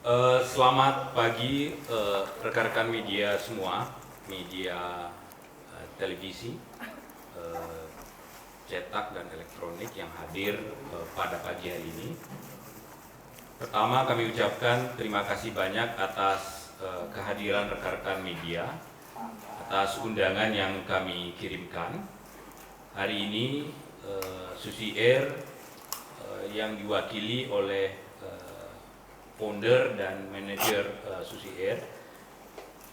Selamat pagi rekan-rekan media semua, media televisi, eh, cetak dan elektronik yang hadir pada pagi hari ini. Pertama kami ucapkan terima kasih banyak atas kehadiran rekan-rekan media, atas undangan yang kami kirimkan. Hari ini Susi Air yang diwakili oleh founder dan manajer Susi Air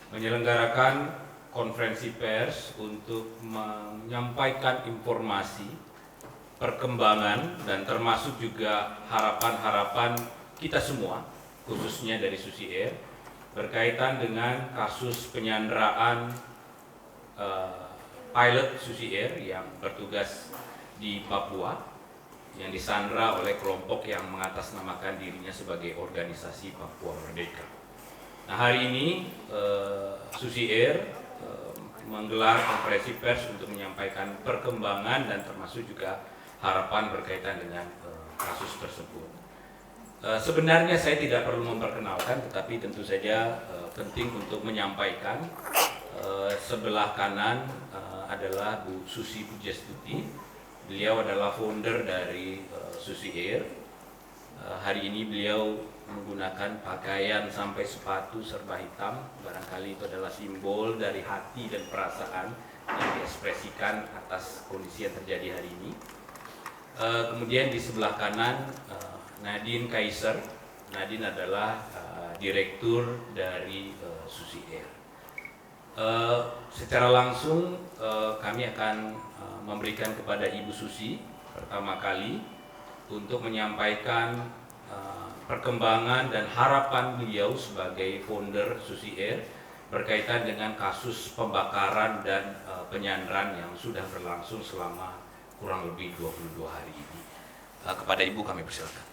menyelenggarakan konferensi pers untuk menyampaikan informasi, perkembangan, dan termasuk juga harapan-harapan kita semua, khususnya dari Susi Air, berkaitan dengan kasus penyanderaan pilot Susi Air yang bertugas di Papua, yang disandra oleh kelompok yang mengatasnamakan dirinya sebagai organisasi Papua Merdeka. Nah, hari ini Susi Air menggelar konferensi pers untuk menyampaikan perkembangan dan termasuk juga harapan berkaitan dengan kasus tersebut. Sebenarnya saya tidak perlu memperkenalkan, tetapi tentu saja penting untuk menyampaikan. Sebelah kanan adalah Bu Susi Pujastuti. Beliau adalah founder dari Susi Air. Hari ini beliau menggunakan pakaian sampai sepatu serba hitam. Barangkali itu adalah simbol dari hati dan perasaan yang diekspresikan atas kondisi yang terjadi hari ini. Kemudian di sebelah kanan Nadine Kaiser. Nadine adalah direktur dari Susi Air. Secara langsung kami akan memberikan kepada Ibu Susi pertama kali untuk menyampaikan perkembangan dan harapan beliau sebagai founder Susi Air berkaitan dengan kasus pembakaran dan penyanderaan yang sudah berlangsung selama kurang lebih 22 hari ini. Kepada Ibu kami persilakan.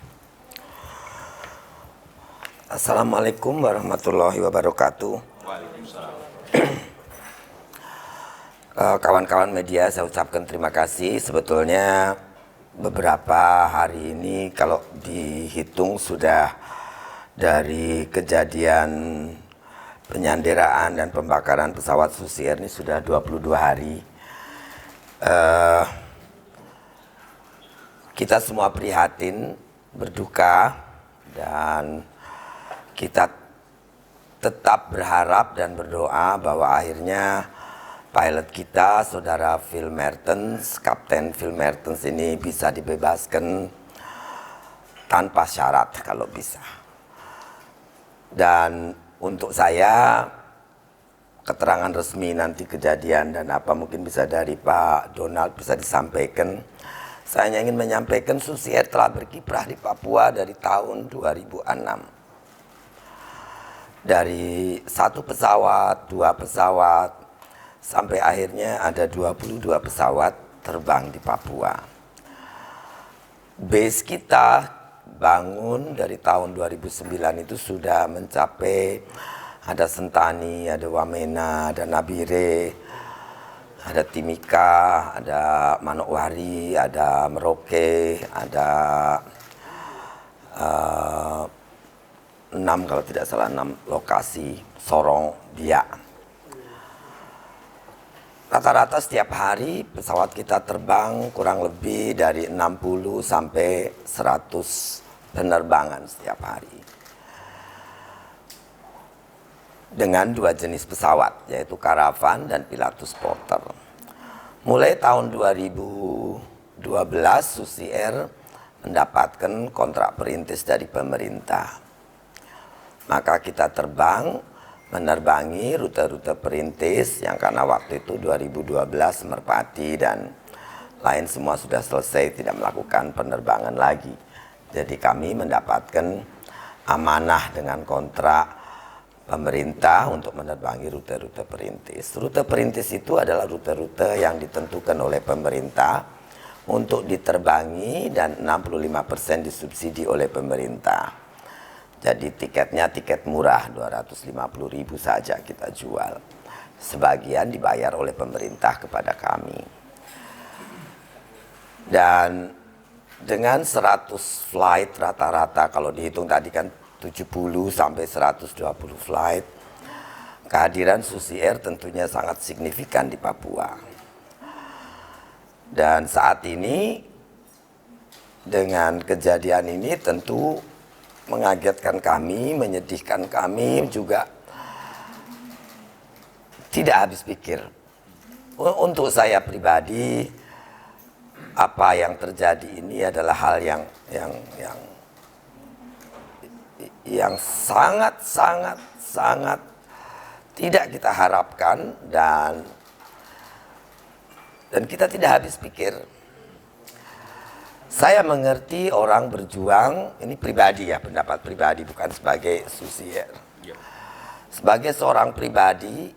Assalamualaikum warahmatullahi wabarakatuh. Waalaikumsalam. Kawan-kawan media, saya ucapkan terima kasih. Sebetulnya beberapa hari ini kalau dihitung sudah dari kejadian penyanderaan dan pembakaran pesawat Susi Air ini sudah 22 hari. Kita semua prihatin, berduka, dan kita tetap berharap dan berdoa bahwa akhirnya pilot kita, saudara Phil Mertens, Kapten Phil Mertens ini bisa dibebaskan tanpa syarat kalau bisa. Dan untuk saya, keterangan resmi nanti kejadian dan apa mungkin bisa dari Pak Donald bisa disampaikan. Saya hanya ingin menyampaikan Susi Air telah berkiprah di Papua dari tahun 2006. Dari 1 pesawat, 2 pesawat, sampai akhirnya ada 22 pesawat terbang di Papua. Base kita bangun dari tahun 2009 itu sudah mencapai, ada Sentani, ada Wamena, ada Nabire, ada Timika, ada Manokwari, ada Merauke, ada 6 kalau tidak salah 6 lokasi, Sorong, Biak. Rata-rata setiap hari pesawat kita terbang kurang lebih dari 60 sampai 100 penerbangan setiap hari. Dengan 2 jenis pesawat, yaitu Caravan dan Pilatus Porter. Mulai tahun 2012 Susi Air mendapatkan kontrak perintis dari pemerintah. Maka kita terbang menerbangi rute-rute perintis yang karena waktu itu 2012 Merpati dan lain semua sudah selesai, tidak melakukan penerbangan lagi. Jadi kami mendapatkan amanah dengan kontrak pemerintah untuk menerbangi rute-rute perintis. Rute perintis itu adalah rute-rute yang ditentukan oleh pemerintah untuk diterbangi dan 65% disubsidi oleh pemerintah. Jadi tiketnya tiket murah, 250.000 saja kita jual. Sebagian dibayar oleh pemerintah kepada kami. Dan dengan 100 flight rata-rata, kalau dihitung tadi kan 70 sampai 120 flight. Kehadiran Susi Air tentunya sangat signifikan di Papua. Dan saat ini dengan kejadian ini tentu mengagetkan kami, menyedihkan kami, juga tidak habis pikir. Untuk saya pribadi, apa yang terjadi ini adalah hal yang sangat tidak kita harapkan, dan kita tidak habis pikir. Saya mengerti orang berjuang, ini pribadi ya, pendapat pribadi, bukan sebagai Susi Air. Sebagai seorang pribadi,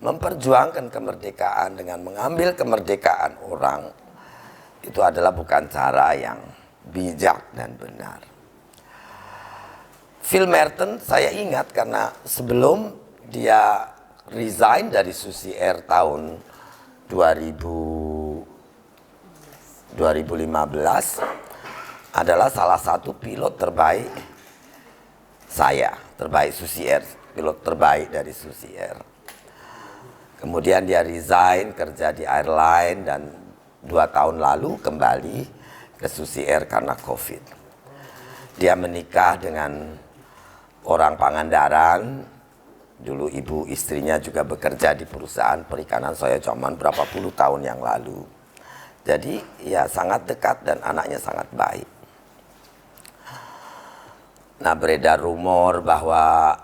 memperjuangkan kemerdekaan dengan mengambil kemerdekaan orang, itu adalah bukan cara yang bijak dan benar. Phil Merton saya ingat karena sebelum dia resign dari Susi Air tahun 2015 adalah salah satu pilot terbaik saya, terbaik Susi Air, pilot terbaik dari Susi Air. Kemudian dia resign kerja di airline dan 2 tahun lalu kembali ke Susi Air karena COVID. Dia menikah dengan orang Pangandaran. Dulu ibu istrinya juga bekerja di perusahaan perikanan saya zaman berapa puluh tahun yang lalu. Jadi ya sangat dekat dan anaknya sangat baik. Nah, beredar rumor bahwa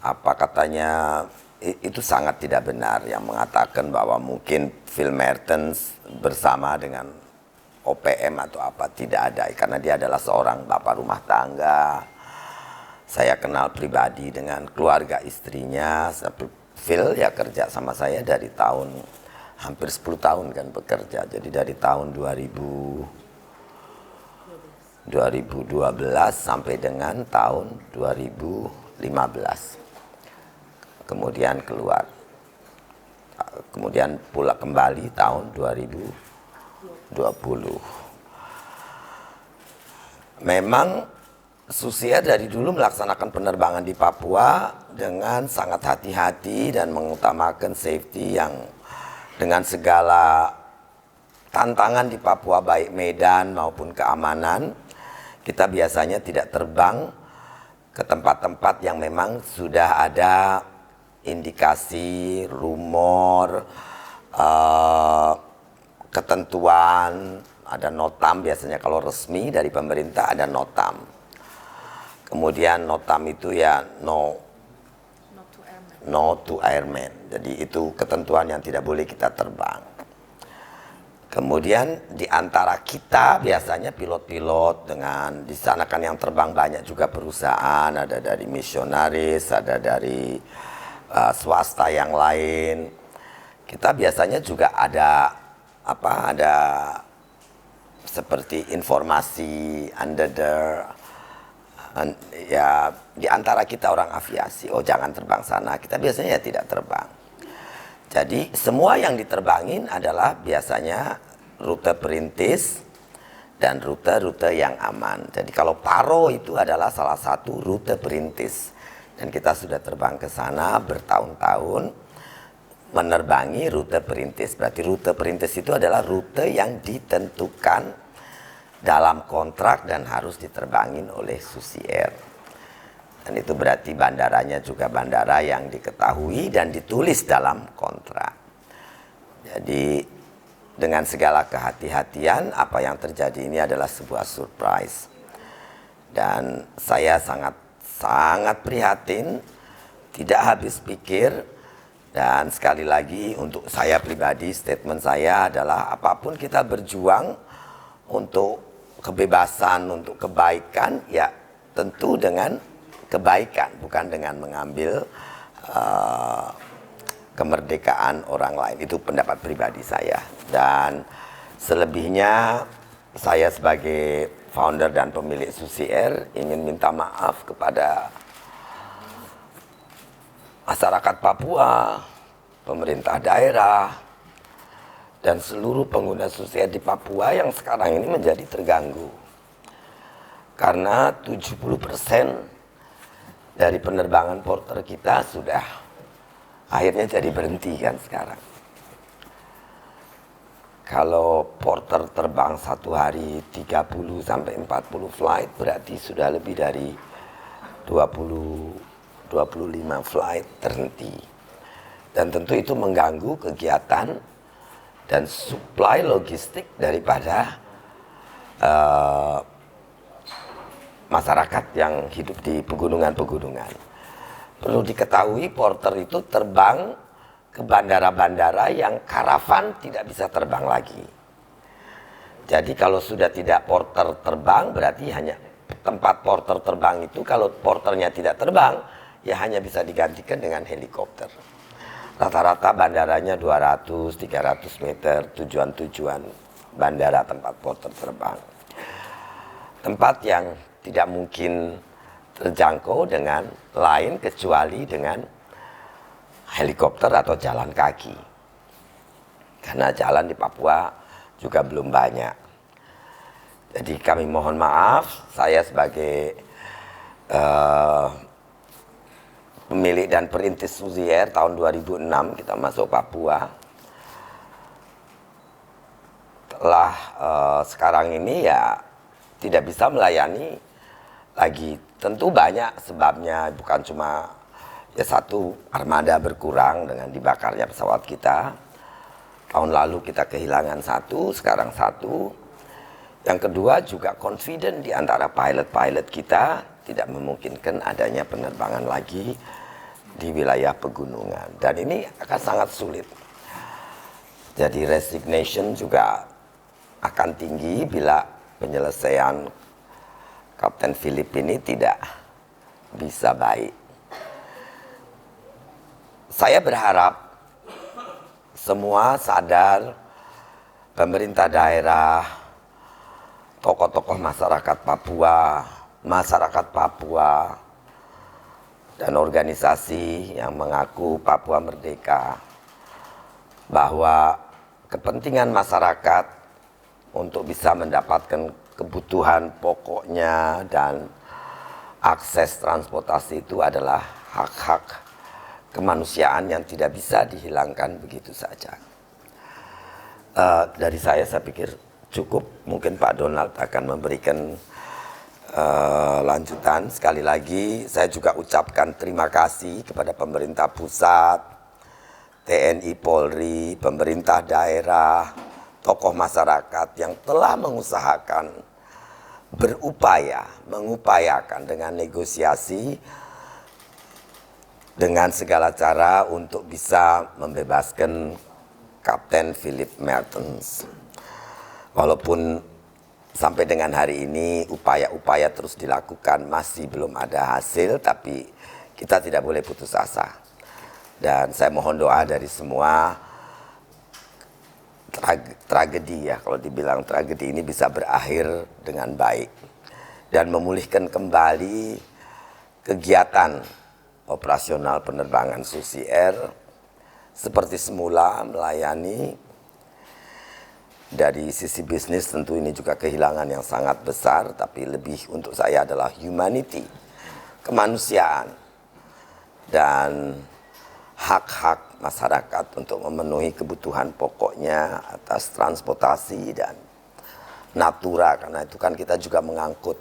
apa katanya itu sangat tidak benar, yang mengatakan bahwa mungkin Phil Merton bersama dengan OPM atau apa. Tidak ada, karena dia adalah seorang bapak rumah tangga. Saya kenal pribadi dengan keluarga istrinya. Phil ya kerja sama saya dari tahun hampir 10 tahun kan bekerja. Jadi dari tahun 2012 sampai dengan tahun 2015. Kemudian keluar. Kemudian pula kembali tahun 2020. Memang Susi Air dari dulu melaksanakan penerbangan di Papua dengan sangat hati-hati dan mengutamakan safety yang dengan segala tantangan di Papua, baik medan maupun keamanan. Kita biasanya tidak terbang ke tempat-tempat yang memang sudah ada indikasi, rumor, ketentuan, ada notam. Biasanya kalau resmi dari pemerintah ada notam. Kemudian notam itu ya no to airmen. Jadi itu ketentuan yang tidak boleh kita terbang. Kemudian di antara kita biasanya pilot-pilot dengan di sana kan yang terbang banyak juga perusahaan, ada dari misionaris, ada dari swasta yang lain. Kita biasanya juga ada seperti informasi under the ya di antara kita orang aviasi, oh jangan terbang sana, kita biasanya ya tidak terbang. Jadi semua yang diterbangin adalah biasanya rute perintis dan rute-rute yang aman. Jadi kalau Paro itu adalah salah satu rute perintis dan kita sudah terbang ke sana bertahun-tahun menerbangi rute perintis. Berarti rute perintis itu adalah rute yang ditentukan dalam kontrak dan harus diterbangin oleh Susi Air. Dan itu berarti bandaranya juga bandara yang diketahui dan ditulis dalam kontrak. Jadi dengan segala kehati-hatian, apa yang terjadi ini adalah sebuah surprise. Dan saya sangat prihatin, tidak habis pikir. Dan sekali lagi untuk saya pribadi, statement saya adalah apapun kita berjuang untuk kebebasan, untuk kebaikan, ya tentu dengan kebaikan, bukan dengan mengambil kemerdekaan orang lain. Itu pendapat pribadi saya. Dan selebihnya saya sebagai founder dan pemilik Susi Air ingin minta maaf kepada masyarakat Papua, pemerintah daerah, dan seluruh pengguna Susi Air di Papua yang sekarang ini menjadi terganggu. Karena 70% dari penerbangan porter kita sudah akhirnya jadi berhenti kan sekarang. Kalau porter terbang satu hari 30 sampai 40 flight berarti sudah lebih dari 25 flight terhenti. Dan tentu itu mengganggu kegiatan dan supply logistik daripada masyarakat yang hidup di pegunungan-pegunungan. Perlu diketahui porter itu terbang ke bandara-bandara yang karavan tidak bisa terbang lagi. Jadi kalau sudah tidak porter terbang berarti hanya tempat porter terbang itu kalau porternya tidak terbang ya hanya bisa digantikan dengan helikopter. Rata-rata bandaranya 200-300 meter tujuan-tujuan bandara tempat porter terbang. Tempat yang tidak mungkin terjangkau dengan lain kecuali dengan helikopter atau jalan kaki. Karena jalan di Papua juga belum banyak. Jadi kami mohon maaf, saya sebagai pemilik dan perintis Susi Air tahun 2006 kita masuk Papua. Telah sekarang ini ya tidak bisa melayani lagi. Tentu banyak sebabnya, bukan cuma ya satu, armada berkurang dengan dibakarnya pesawat kita. Tahun lalu kita kehilangan satu, sekarang satu. Yang kedua juga confident di antara pilot-pilot kita tidak memungkinkan adanya penerbangan lagi di wilayah pegunungan. Dan ini akan sangat sulit. Jadi resignation juga akan tinggi bila penyelesaian Kapten Philip ini tidak bisa baik. Saya berharap semua sadar, pemerintah daerah, tokoh-tokoh masyarakat Papua, dan organisasi yang mengaku Papua merdeka, bahwa kepentingan masyarakat untuk bisa mendapatkan kebutuhan pokoknya dan akses transportasi itu adalah hak-hak kemanusiaan yang tidak bisa dihilangkan begitu saja. Dari saya pikir cukup. Mungkin Pak Donald akan memberikan lanjutan. Sekali lagi saya juga ucapkan terima kasih kepada pemerintah pusat, TNI Polri, pemerintah daerah, tokoh masyarakat yang telah mengupayakan dengan negosiasi dengan segala cara untuk bisa membebaskan Kapten Philip Mertens. Walaupun sampai dengan hari ini upaya-upaya terus dilakukan, masih belum ada hasil, tapi kita tidak boleh putus asa. Dan saya mohon doa dari semua, tragedi ya, kalau dibilang tragedi ini bisa berakhir dengan baik dan memulihkan kembali kegiatan operasional penerbangan Susi Air seperti semula melayani. Dari sisi bisnis tentu ini juga kehilangan yang sangat besar, tapi lebih untuk saya adalah humanity, kemanusiaan, dan hak-hak masyarakat untuk memenuhi kebutuhan pokoknya atas transportasi dan natura. Karena itu kan kita juga mengangkut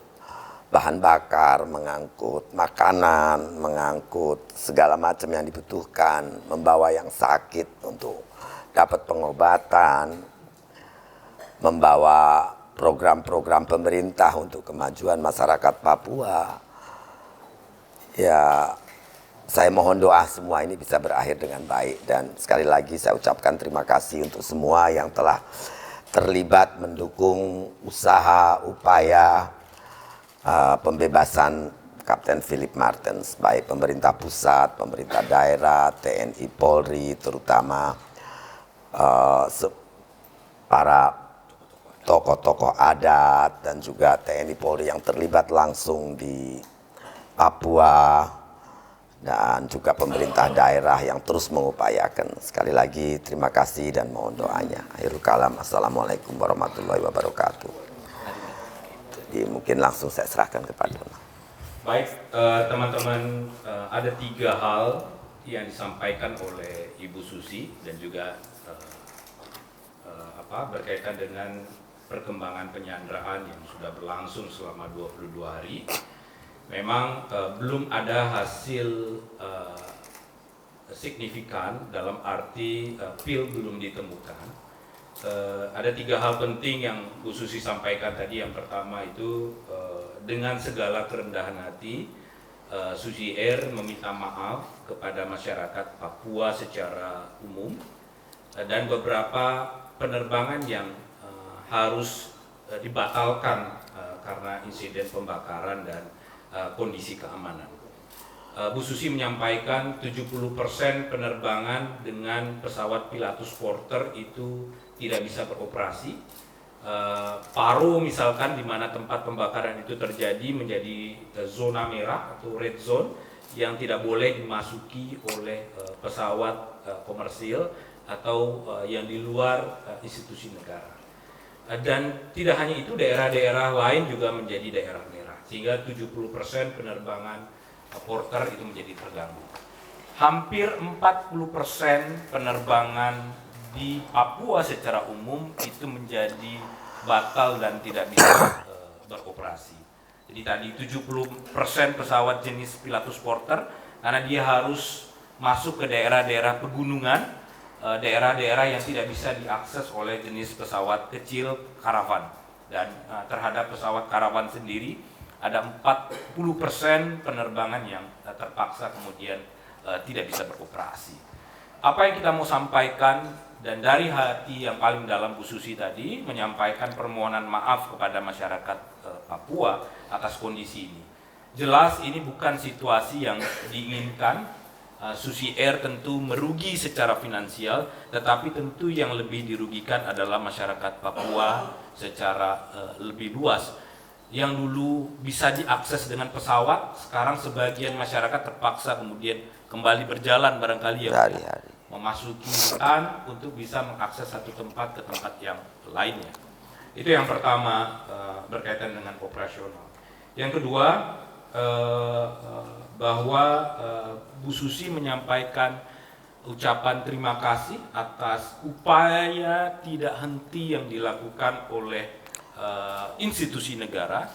bahan bakar, mengangkut makanan, mengangkut segala macam yang dibutuhkan, membawa yang sakit untuk dapat pengobatan, membawa program-program pemerintah untuk kemajuan masyarakat Papua. Ya, saya mohon doa semua ini bisa berakhir dengan baik. Dan sekali lagi saya ucapkan terima kasih untuk semua yang telah terlibat mendukung usaha, upaya pembebasan Kapten Philip Mertens, baik pemerintah pusat, pemerintah daerah, TNI Polri, terutama para tokoh-tokoh adat dan juga TNI Polri yang terlibat langsung di Papua, dan juga pemerintah daerah yang terus mengupayakan. Sekali lagi terima kasih dan mohon doanya. Akhirul kalam, assalamualaikum warahmatullahi wabarakatuh. Jadi mungkin langsung saya serahkan kepada Donald. Baik, teman-teman, ada 3 hal yang disampaikan oleh Ibu Susi dan juga berkaitan dengan perkembangan penyanderaan yang sudah berlangsung selama 22 hari. Memang belum ada hasil signifikan dalam arti pil belum ditemukan. Ada 3 hal penting yang Bu Susi sampaikan tadi. Yang pertama itu dengan segala kerendahan hati, Susi Air meminta maaf kepada masyarakat Papua secara umum dan beberapa penerbangan yang harus dibatalkan karena insiden pembakaran dan kondisi keamanan. Bu Susi menyampaikan 70% penerbangan dengan pesawat Pilatus Porter itu tidak bisa beroperasi. Paro misalkan, di mana tempat pembakaran itu terjadi, menjadi zona merah atau red zone yang tidak boleh dimasuki oleh pesawat komersil atau yang di luar institusi negara. Dan tidak hanya itu, daerah-daerah lain juga menjadi daerah merah, sehingga 70% penerbangan porter itu menjadi terganggu. Hampir 40% penerbangan di Papua secara umum itu menjadi batal dan tidak bisa beroperasi. Jadi tadi 70% pesawat jenis Pilatus Porter karena dia harus masuk ke daerah-daerah pegunungan, daerah-daerah yang tidak bisa diakses oleh jenis pesawat kecil karavan. Dan terhadap pesawat karavan sendiri ada 40% penerbangan yang terpaksa kemudian tidak bisa beroperasi. Apa yang kita mau sampaikan, dan dari hati yang paling dalam Bu Susi tadi menyampaikan permohonan maaf kepada masyarakat Papua atas kondisi ini. Jelas ini bukan situasi yang diinginkan. Susi Air tentu merugi secara finansial, tetapi tentu yang lebih dirugikan adalah masyarakat Papua secara lebih luas. Yang dulu bisa diakses dengan pesawat, sekarang sebagian masyarakat terpaksa kemudian kembali berjalan barangkali ya, memasuki hutan untuk bisa mengakses satu tempat ke tempat yang lainnya. Itu yang pertama, berkaitan dengan operasional. Yang kedua, bahwa Bu Susi menyampaikan ucapan terima kasih atas upaya tidak henti yang dilakukan oleh institusi negara,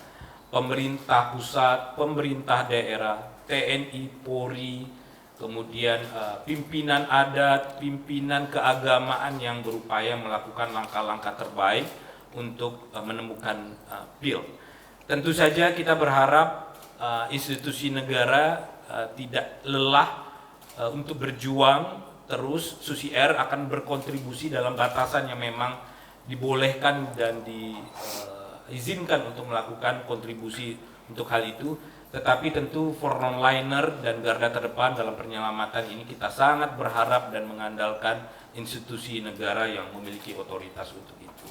pemerintah pusat, pemerintah daerah, TNI, Polri, kemudian pimpinan adat, pimpinan keagamaan yang berupaya melakukan langkah-langkah terbaik untuk menemukan pil. Tentu saja kita berharap institusi negara tidak lelah untuk berjuang terus. Susi Air akan berkontribusi dalam batasan yang memang dibolehkan dan diizinkan untuk melakukan kontribusi untuk hal itu. Tetapi tentu frontliner dan garda terdepan dalam penyelamatan ini kita sangat berharap dan mengandalkan institusi negara yang memiliki otoritas untuk itu.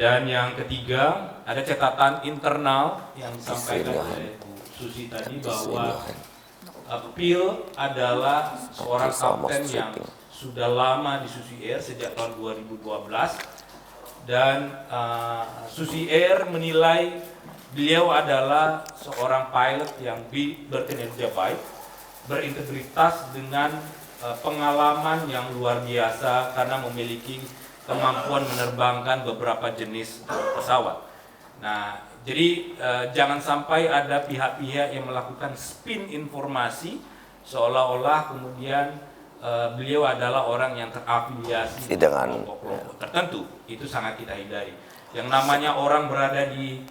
Dan yang ketiga, ada catatan internal yang disampaikan oleh Bu Susi tadi bahwa PIL adalah seorang kapten yang sudah lama di Susi Air sejak tahun 2012, dan Susi Air menilai beliau adalah seorang pilot yang berkinerja baik, berintegritas dengan pengalaman yang luar biasa karena memiliki kemampuan menerbangkan beberapa jenis pesawat. Nah, jadi jangan sampai ada pihak-pihak yang melakukan spin informasi seolah-olah kemudian beliau adalah orang yang terafiliasi dengan kelompok-kelompok tertentu. Itu sangat kita hindari. Yang namanya orang berada di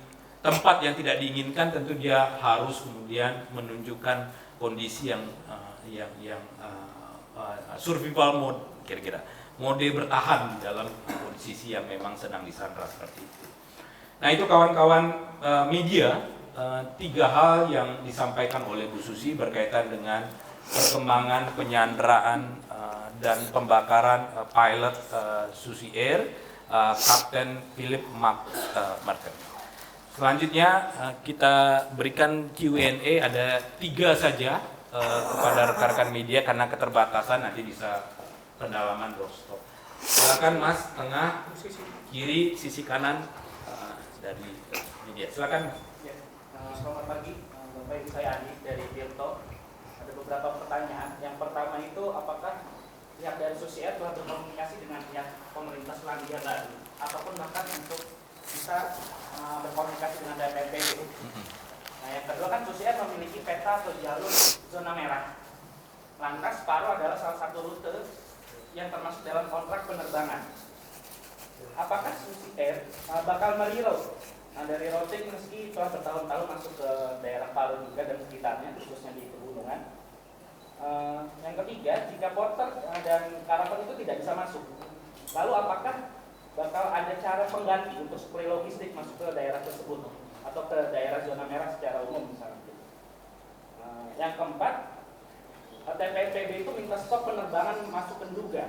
tempat yang tidak diinginkan, tentu dia harus kemudian menunjukkan kondisi yang survival mode, kira-kira mode bertahan di dalam posisi yang memang sedang disandra seperti itu. Nah, itu kawan-kawan media, 3 hal yang disampaikan oleh Bu Susi berkaitan dengan perkembangan penyanderaan dan pembakaran pilot Susi Air, Kapten Philip Marken. Selanjutnya kita berikan Q&A, ada 3 saja kepada rekan-rekan media karena keterbatasan, nanti bisa pendalaman doorstop. Silakan Mas, tengah, kiri, sisi kanan dari media. Silakan. Ya, selamat pagi Bapak saya Adi dari Tirto. Ada beberapa pertanyaan. Yang pertama itu, apakah pihak dari Susi Air telah berkomunikasi dengan pihak pemerintah Selandia Baru ataupun bahkan untuk bisa berkomunikasi dengan DPPB? Nah, yang kedua kan Susi Air memiliki peta atau jalur zona merah. Lantas Paro adalah salah satu rute yang termasuk dalam kontrak penerbangan. Apakah Susi Air bakal mereroute? Nah, dari routing meski telah bertahun-tahun masuk ke daerah Paro juga dan sekitarnya, khususnya di pegunungan. Yang ketiga, jika porter dan karavan itu tidak bisa masuk, lalu apakah bakal ada cara pengganti untuk suplai logistik masuk ke daerah tersebut atau ke daerah zona merah secara umum misalnya? Yang keempat, TPPB itu minta stop penerbangan masuk ke Nduga,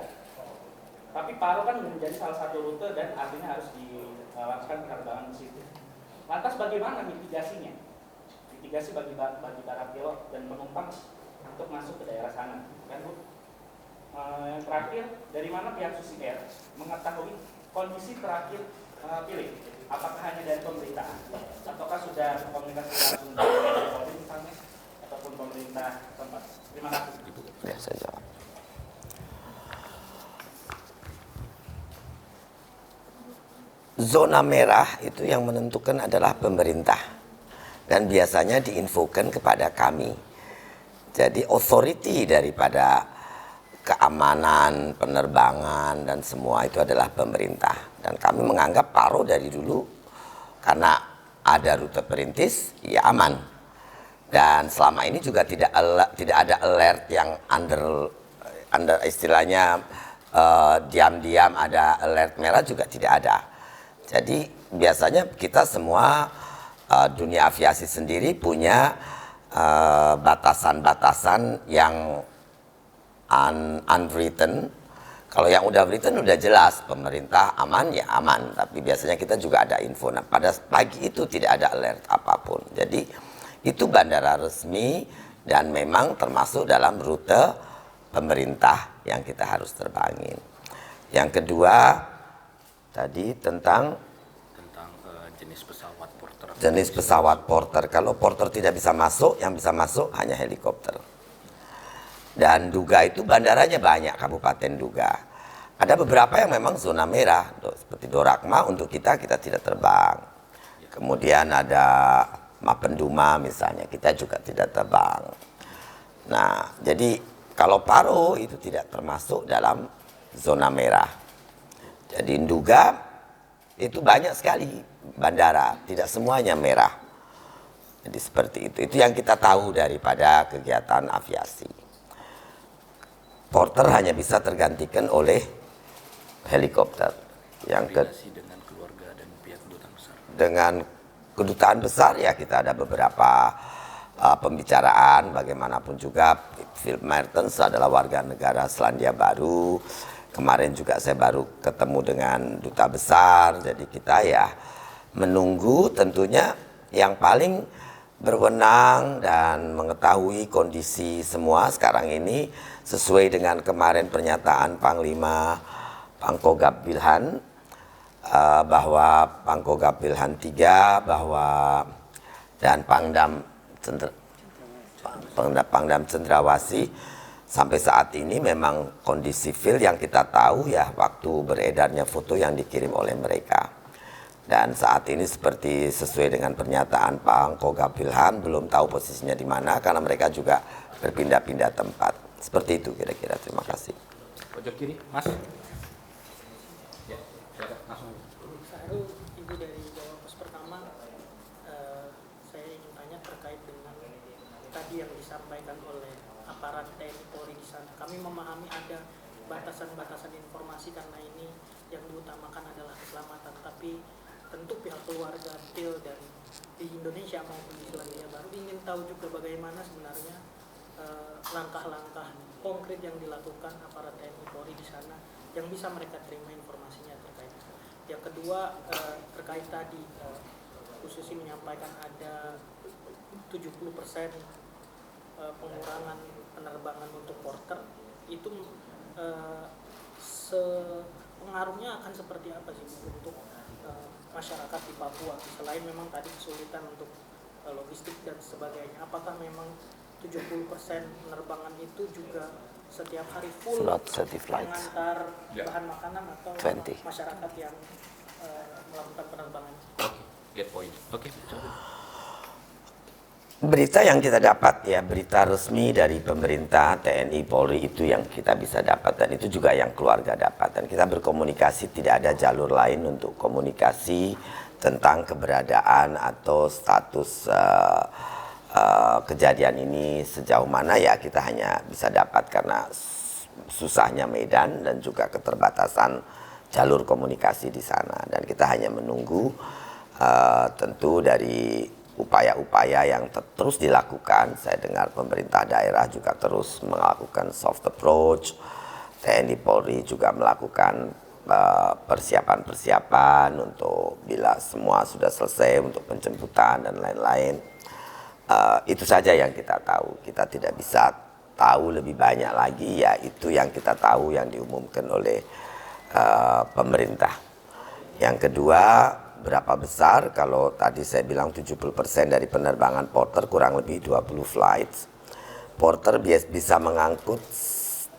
tapi Paro kan menjadi salah satu rute dan artinya harus dilakukan penerbangan di situ. Lantas bagaimana mitigasinya? Mitigasi bagi para pilot dan penumpang untuk masuk ke daerah sana, kan Bu? Yang terakhir, dari mana pihak Susi Air mengetahui kondisi terakhir pilih? Apakah hanya dari pemerintah, ataukah sudah komunikasi langsung dari Polri misalnya, ataupun pemerintah tempat? Terima kasih. Ya, saya jawab. Zona merah itu yang menentukan adalah pemerintah dan biasanya diinfokan kepada kami. Jadi authority daripada keamanan, penerbangan dan semua itu adalah pemerintah. Dan kami menganggap Paro dari dulu karena ada rute perintis, ya aman. Dan selama ini juga tidak ada alert yang under istilahnya diam-diam ada alert merah juga tidak ada. Jadi biasanya kita semua dunia aviasi sendiri punya batasan-batasan yang unwritten. Kalau yang udah written udah jelas pemerintah aman ya aman, tapi biasanya kita juga ada info. Nah, pada pagi itu tidak ada alert apapun. Jadi itu bandara resmi dan memang termasuk dalam rute pemerintah yang kita harus terbangin. Yang kedua tadi tentang jenis pesawat porter. Jenis pesawat porter. Kalau porter tidak bisa masuk, yang bisa masuk hanya helikopter. Dan Duga itu bandaranya banyak, Kabupaten Duga. Ada beberapa yang memang zona merah, seperti Dorakma untuk kita tidak terbang. Kemudian ada Mapenduma misalnya, kita juga tidak terbang. Nah, jadi kalau Paro itu tidak termasuk dalam zona merah. Jadi Duga itu banyak sekali bandara, tidak semuanya merah. Jadi seperti itu. Itu yang kita tahu daripada kegiatan aviasi. Porter hanya bisa tergantikan oleh helikopter. Yang dengan keluarga dan pihak kedutaan besar. Dengan kedutaan besar ya kita ada beberapa pembicaraan. Bagaimanapun juga Philip Mertens adalah warga negara Selandia Baru. Kemarin juga saya baru ketemu dengan duta besar, jadi kita ya menunggu tentunya yang paling berwenang dan mengetahui kondisi semua sekarang ini sesuai dengan kemarin pernyataan Panglima Pangkogap Wilhan bahwa Pangkogap Wilhan 3 bahwa dan Pangdam Cendrawasih sampai saat ini memang kondisi sipil yang kita tahu ya waktu beredarnya foto yang dikirim oleh mereka. Dan saat ini seperti sesuai dengan pernyataan Pangkogap Wilhan belum tahu posisinya di mana karena mereka juga berpindah-pindah tempat. Seperti itu kira-kira. Terima kasih. Pojok kiri, Mas. Ya, langsung. Saru, Ibu dari Jawa Pos pertama, saya ingin tanya terkait dengan tadi yang disampaikan oleh aparat TNI Polri di sana. Kami memahami ada batasan-batasan informasi karena ini yang diutamakan adalah keselamatan. Tapi tentu pihak keluarga PIL dan di Indonesia maupun di Selandia Baru ingin tahu juga bagaimana sebenarnya langkah-langkah konkret yang dilakukan aparat TNI Polri di sana yang bisa mereka terima informasinya terkait. Yang kedua terkait tadi khususnya menyampaikan ada 70% pengurangan penerbangan untuk porter itu pengaruhnya akan seperti apa sih untuk masyarakat di Papua selain memang tadi kesulitan untuk logistik dan sebagainya. Apakah memang 70% penerbangan itu juga setiap hari full Slot safety flights. mengantar Ya. bahan makanan atau 20. masyarakat yang melakukan penerbangan? Oke, get point. Oke. Berita yang kita dapat ya, berita resmi dari pemerintah, TNI, Polri itu yang kita bisa dapat, dan itu juga yang keluarga dapat. Dan kita berkomunikasi, tidak ada jalur lain untuk komunikasi tentang keberadaan atau status kejadian ini sejauh mana, ya kita hanya bisa dapat karena susahnya medan dan juga keterbatasan jalur komunikasi di sana. Dan kita hanya menunggu tentu dari upaya-upaya yang terus dilakukan. Saya dengar pemerintah daerah juga terus melakukan soft approach, TNI Polri juga melakukan persiapan-persiapan untuk bila semua sudah selesai untuk penjemputan dan lain-lain. Itu saja yang kita tahu. Kita tidak bisa tahu lebih banyak lagi, ya itu yang kita tahu yang diumumkan oleh pemerintah. Yang kedua, berapa besar? Kalau tadi saya bilang 70% dari penerbangan Porter, kurang lebih 20 flights. Porter bisa mengangkut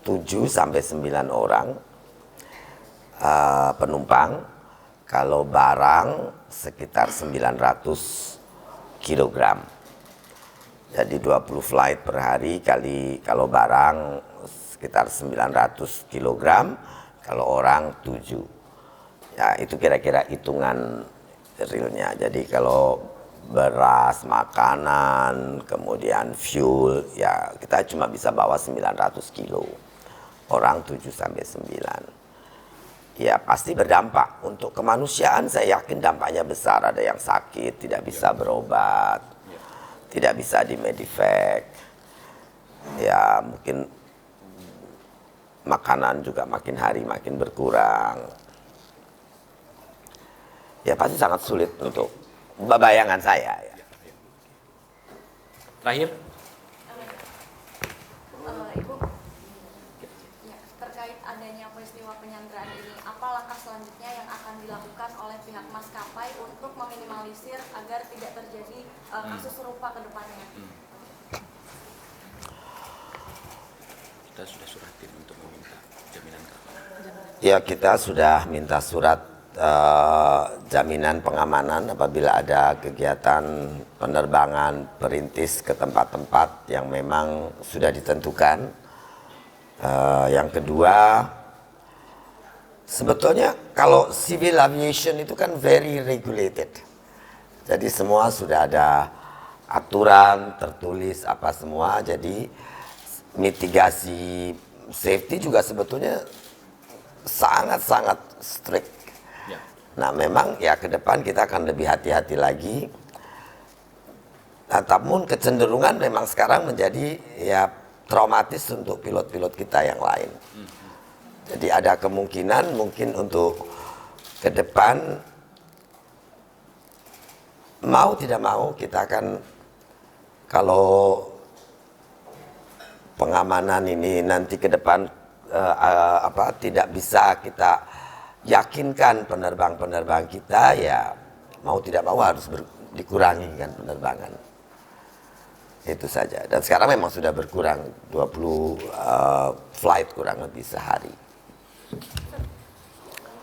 7 sampai 9 orang penumpang. Kalau barang sekitar 900 kilogram. Jadi 20 flight per hari kali, kalau barang sekitar 900 kilogram, kalau orang 7. Ya itu kira-kira hitungan realnya. Jadi kalau beras, makanan, kemudian fuel, ya kita cuma bisa bawa 900 kilo. Orang 7 sampai 9. Ya pasti berdampak. Untuk kemanusiaan saya yakin dampaknya besar. Ada yang sakit, tidak bisa berobat, tidak bisa di medevac. Ya mungkin makanan juga makin hari makin berkurang. Ya pasti sangat sulit untuk bayangan saya. Ya. Terakhir, Ibu, ya, terkait adanya peristiwa penyanderaan ini, apa langkah selanjutnya yang akan dilakukan oleh pihak maskapai untuk meminimalisir agar tidak terjadi kasus serupa ke depannya? kita sudah suratin untuk meminta jaminan keamanan. Ya kita sudah minta surat jaminan pengamanan apabila ada kegiatan penerbangan perintis ke tempat-tempat yang memang sudah ditentukan. Yang kedua, sebetulnya kalau civil aviation itu kan very regulated. Jadi semua sudah ada aturan tertulis apa semua. Jadi mitigasi safety juga sebetulnya sangat-sangat strict. Ya. Nah memang ya ke depan kita akan lebih hati-hati lagi. Nah, namun kecenderungan memang sekarang menjadi ya traumatis untuk pilot-pilot kita yang lain. Jadi ada kemungkinan mungkin untuk ke depan mau tidak mau kita akan, kalau pengamanan ini nanti ke depan tidak bisa kita yakinkan penerbang-penerbang kita, ya mau tidak mau harus dikurangi kan penerbangan. Itu saja. Dan sekarang memang sudah berkurang 20 flight kurang lebih sehari.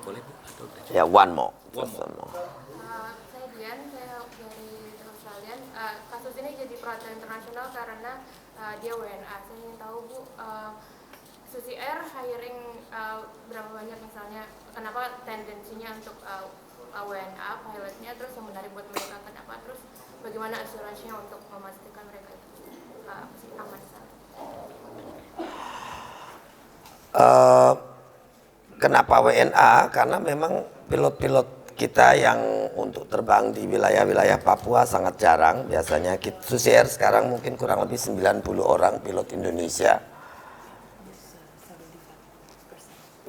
Boleh Bu? Atau Ya one more. One Just more. one more. Saya Dian, saya dari Australia. Kasus ini jadi perhatian internasional karena dia WNA. Saya ingin tahu Bu, Susi Air hiring berapa banyak misalnya, kenapa tendensinya untuk WNA pilotnya, terus yang menarik buat mereka kenapa, terus bagaimana asuransinya untuk memastikan mereka itu aman di sana? Kenapa WNA? Karena memang pilot-pilot kita yang untuk terbang di wilayah-wilayah Papua sangat jarang. Biasanya Susi Air sekarang mungkin kurang lebih 90 orang pilot Indonesia.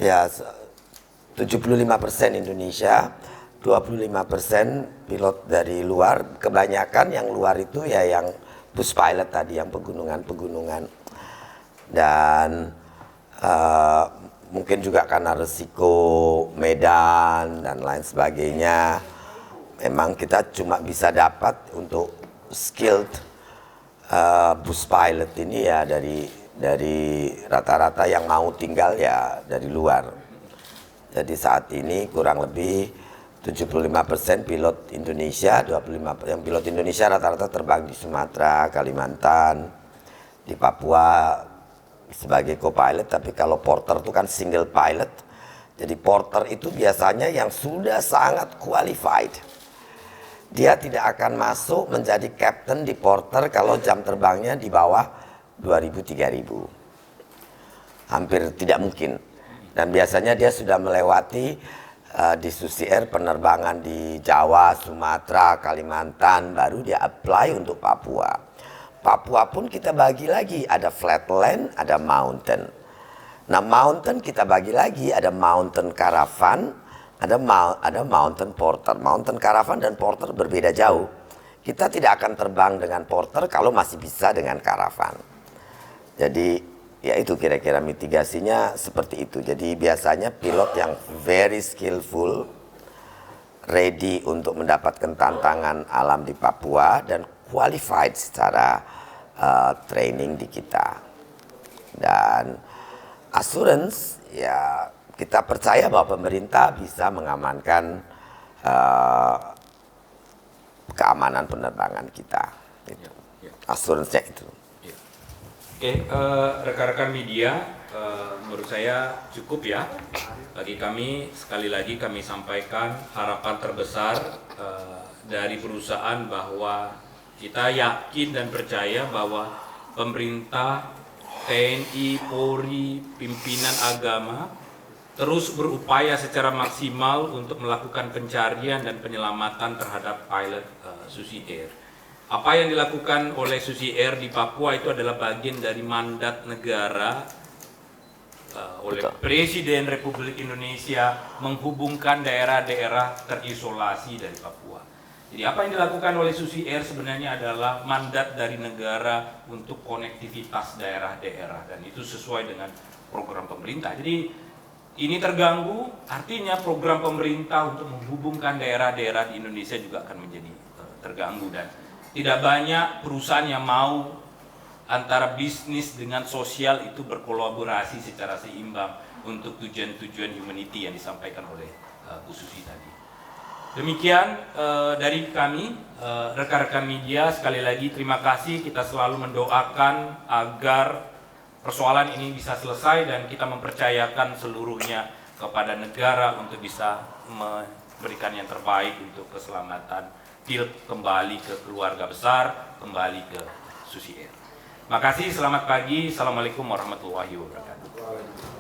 Ya 75% Indonesia, 25% pilot dari luar. Kebanyakan yang luar itu ya yang bus pilot tadi, yang pegunungan-pegunungan. Dan mungkin juga karena resiko medan dan lain sebagainya, memang kita cuma bisa dapat untuk skilled bus pilot ini ya dari rata-rata yang mau tinggal ya dari luar. Jadi saat ini kurang lebih 75% pilot Indonesia, 25 yang pilot Indonesia rata-rata terbang di Sumatera, Kalimantan, di Papua sebagai co-pilot. Tapi kalau porter itu kan single pilot. Jadi porter itu biasanya yang sudah sangat qualified. Dia tidak akan masuk menjadi captain di porter kalau jam terbangnya di bawah 2.000-3.000. Hampir tidak mungkin. Dan biasanya dia sudah melewati di Susi Air penerbangan di Jawa, Sumatera, Kalimantan, baru dia apply untuk Papua. Papua pun kita bagi lagi, ada flatland, ada mountain. Nah mountain kita bagi lagi, ada mountain caravan, ada mountain porter. Mountain caravan dan porter berbeda jauh. Kita tidak akan terbang dengan porter kalau masih bisa dengan caravan. Jadi ya itu kira-kira mitigasinya seperti itu. Jadi biasanya pilot yang very skillful, ready untuk mendapatkan tantangan alam di Papua dan qualified secara training di kita. Dan assurance ya kita percaya bahwa pemerintah bisa mengamankan keamanan penerbangan kita. Itu. Assurance-nya itu. Oke, rekan-rekan media, menurut saya cukup ya. Bagi kami, sekali lagi kami sampaikan harapan terbesar dari perusahaan bahwa kita yakin dan percaya bahwa pemerintah, TNI, Polri, pimpinan agama terus berupaya secara maksimal untuk melakukan pencarian dan penyelamatan terhadap pilot Susi Air. Apa yang dilakukan oleh Susi Air di Papua itu adalah bagian dari mandat negara oleh Presiden Republik Indonesia menghubungkan daerah-daerah terisolasi dari Papua. Jadi apa yang dilakukan oleh Susi Air sebenarnya adalah mandat dari negara untuk konektivitas daerah-daerah dan itu sesuai dengan program pemerintah. Jadi ini terganggu, artinya program pemerintah untuk menghubungkan daerah-daerah di Indonesia juga akan menjadi terganggu dan tidak banyak perusahaan yang mau antara bisnis dengan sosial itu berkolaborasi secara seimbang untuk tujuan-tujuan humanity yang disampaikan oleh Bu Susi tadi. Demikian dari kami, rekan-rekan media, sekali lagi terima kasih. Kita selalu mendoakan agar persoalan ini bisa selesai dan kita mempercayakan seluruhnya kepada negara untuk bisa memberikan yang terbaik untuk keselamatan pilot kembali ke keluarga besar, kembali ke Susi Air. Terima kasih, selamat pagi. Assalamualaikum warahmatullahi wabarakatuh.